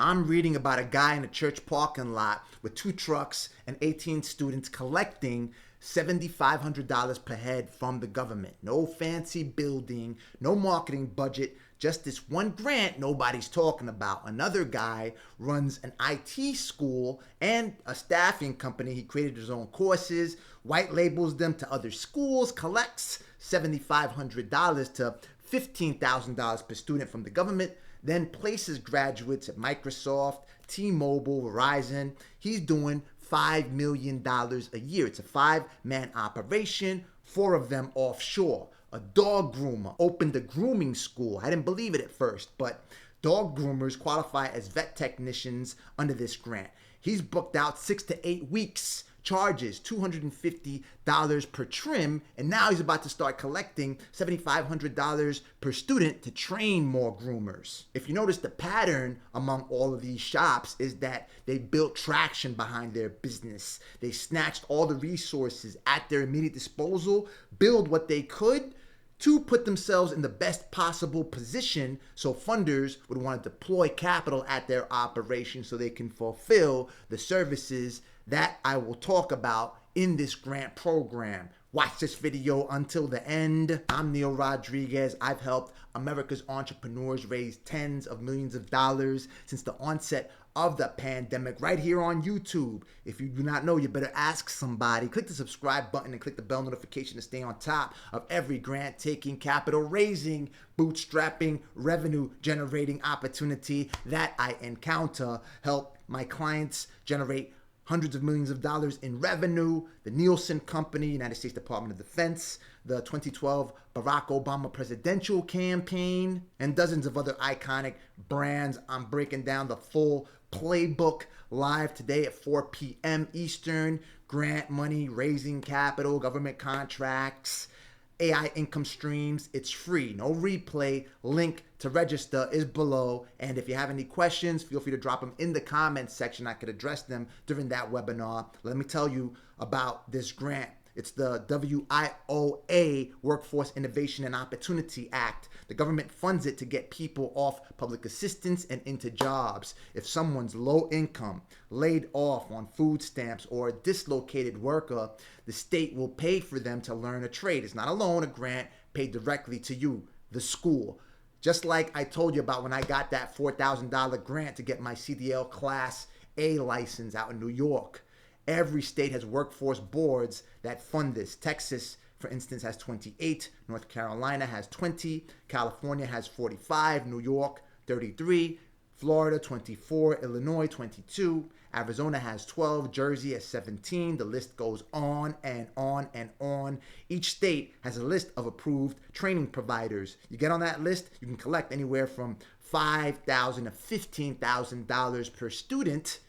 I'm reading about a guy in a church parking lot with 2 trucks and 18 students collecting $7,500 per head from the government. No fancy building, no marketing budget, just this one grant nobody's talking about. Another guy runs an IT school and a staffing company. He created his own courses, white labels them to other schools, collects $7,500 to $15,000 per student from the government, then places graduates at Microsoft, T-Mobile, Verizon. He's doing $5 million a year. It's a 5-man operation, 4 of them offshore. A dog groomer opened a grooming school. I didn't believe it at first, but dog groomers qualify as vet technicians under this grant. He's booked out 6 to 8 weeks, charges $250 per trim, and now he's about to start collecting $7,500 per student to train more groomers. If you notice, the pattern among all of these shops is that they built traction behind their business. They snatched all the resources at their immediate disposal, build what they could to put themselves in the best possible position so funders would want to deploy capital at their operation so they can fulfill the services that I will talk about in this grant program. Watch this video until the end. I'm Neil Rodriguez. I've helped America's entrepreneurs raise tens of millions of dollars since the onset of the pandemic right here on YouTube. If you do not know, you better ask somebody. Click the subscribe button and click the bell notification to stay on top of every grant taking, capital raising, bootstrapping, revenue generating opportunity that I encounter. Help my clients generate hundreds of millions of dollars in revenue. The Nielsen Company, United States Department of Defense, the 2012 Barack Obama presidential campaign, and dozens of other iconic brands. I'm breaking down the full playbook live today at 4 p.m. Eastern. Grant money, raising capital, government contracts, AI income streams. It's free, no replay. Link to register is below. And if you have any questions, feel free to drop them in the comments section. I could address them during that webinar. Let me tell you about this grant. It's the WIOA, Workforce Innovation and Opportunity Act. The government funds it to get people off public assistance and into jobs. If someone's low income, laid off on food stamps, or a dislocated worker, the state will pay for them to learn a trade. It's not a loan, a grant paid directly to you, the school. Just like I told you about when I got that $4,000 grant to get my CDL Class A license out in New York. Every state has workforce boards that fund this. Texas, for instance, has 28. North Carolina has 20. California has 45. New York, 33. Florida, 24. Illinois, 22. Arizona has 12. Jersey has 17. The list goes on and on and on. Each state has a list of approved training providers. You get on that list, you can collect anywhere from $5,000 to $15,000 per student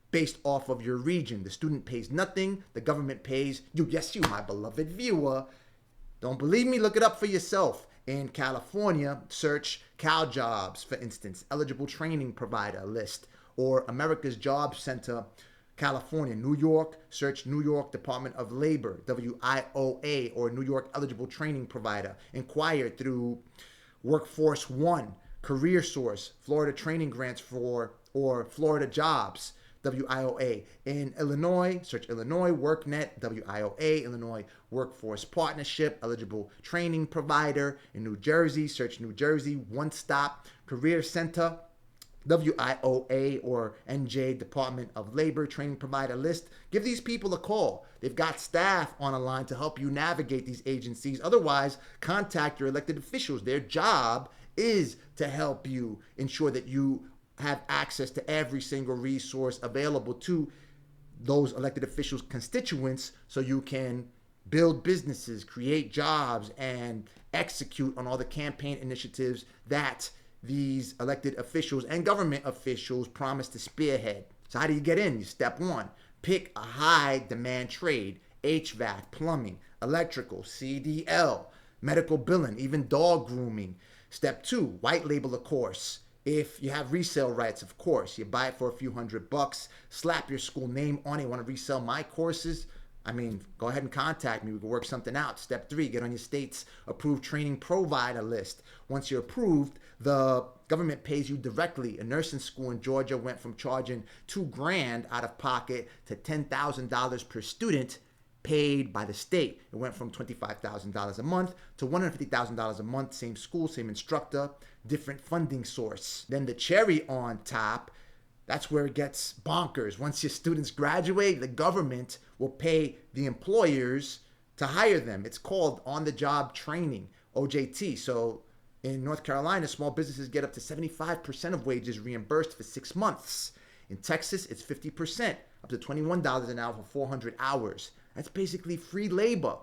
based off of your region. The student pays nothing. The government pays you. Yes, you, my beloved viewer. Don't believe me? Look it up for yourself. In California, search CalJobs, for instance, eligible training provider list, or America's Job Center, California. New York, search New York Department of Labor, WIOA, or New York eligible training provider. Inquire through Workforce One, Career Source, Florida training grants or Florida jobs, WIOA. In Illinois, search Illinois WorkNet, WIOA, Illinois Workforce Partnership, eligible training provider. In New Jersey, search New Jersey One Stop Career Center, WIOA or NJ Department of Labor training provider list. Give these people a call. They've got staff on a line to help you navigate these agencies. Otherwise, contact your elected officials. Their job is to help you ensure that you have access to every single resource available to those elected officials' constituents so you can build businesses, create jobs, and execute on all the campaign initiatives that these elected officials and government officials promise to spearhead. So how do you get in? Step 1, pick a high demand trade: HVAC, plumbing, electrical, CDL, medical billing, even dog grooming. Step 2, white label a course. If you have resale rights, of course, you buy it for a few $100, slap your school name on it. You want to resell my courses? I mean, go ahead and contact me. We can work something out. Step 3, get on your state's approved training provider list. Once you're approved, the government pays you directly. A nursing school in Georgia went from charging $2,000 out of pocket to $10,000 per student paid by the state. It went from $25,000 a month to $150,000 a month. Same school, same instructor, different funding source. Then the cherry on top, that's where it gets bonkers. Once your students graduate, the government will pay the employers to hire them. It's called on-the-job training, OJT. So in North Carolina, small businesses get up to 75% of wages reimbursed for 6 months. In Texas, it's 50%, up to $21 an hour for 400 hours. That's basically free labor.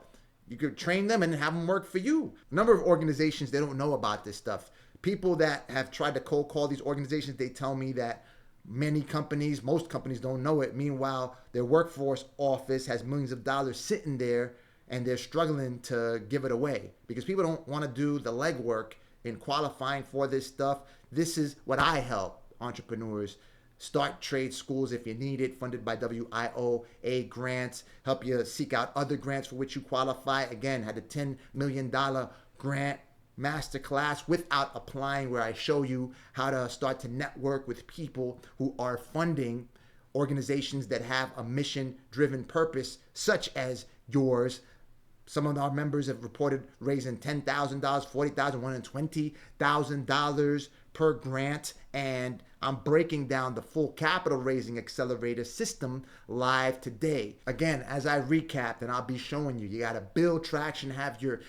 You could train them and have them work for you. A number of organizations, they don't know about this stuff. People that have tried to cold call these organizations, they tell me that most companies don't know it. Meanwhile, their workforce office has millions of dollars sitting there and they're struggling to give it away because people don't want to do the legwork in qualifying for this stuff. This is what I help entrepreneurs start trade schools if you need it, funded by WIOA grants, help you seek out other grants for which you qualify. Again, had a $10 million grant masterclass without applying where I show you how to start to network with people who are funding organizations that have a mission-driven purpose, such as yours. Some of our members have reported raising $10,000, $40,000, $120,000 per grant, and I'm breaking down the full capital raising accelerator system live today. Again, as I recapped, and I'll be showing you, you got to build traction, have your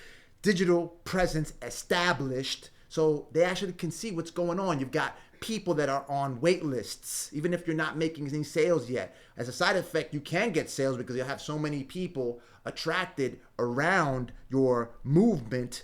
digital presence established so they actually can see what's going on. You've got people that are on wait lists, even if you're not making any sales yet. As a side effect, you can get sales because you'll have so many people attracted around your movement.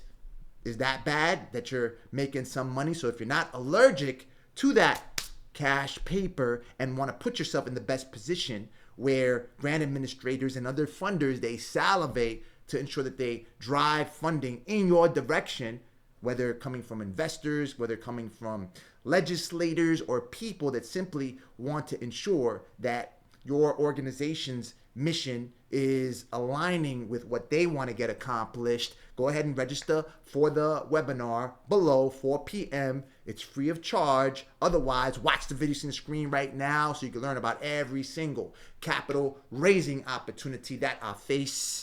Is that bad that you're making some money? So if you're not allergic to that cash paper and want to put yourself in the best position where grant administrators and other funders, they salivate to ensure that they drive funding in your direction, whether coming from investors, whether coming from legislators, or people that simply want to ensure that your organization's mission is aligning with what they want to get accomplished. Go ahead and register for the webinar below, 4 p.m. It's free of charge. Otherwise, watch the video on the screen right now so you can learn about every single capital raising opportunity that I face.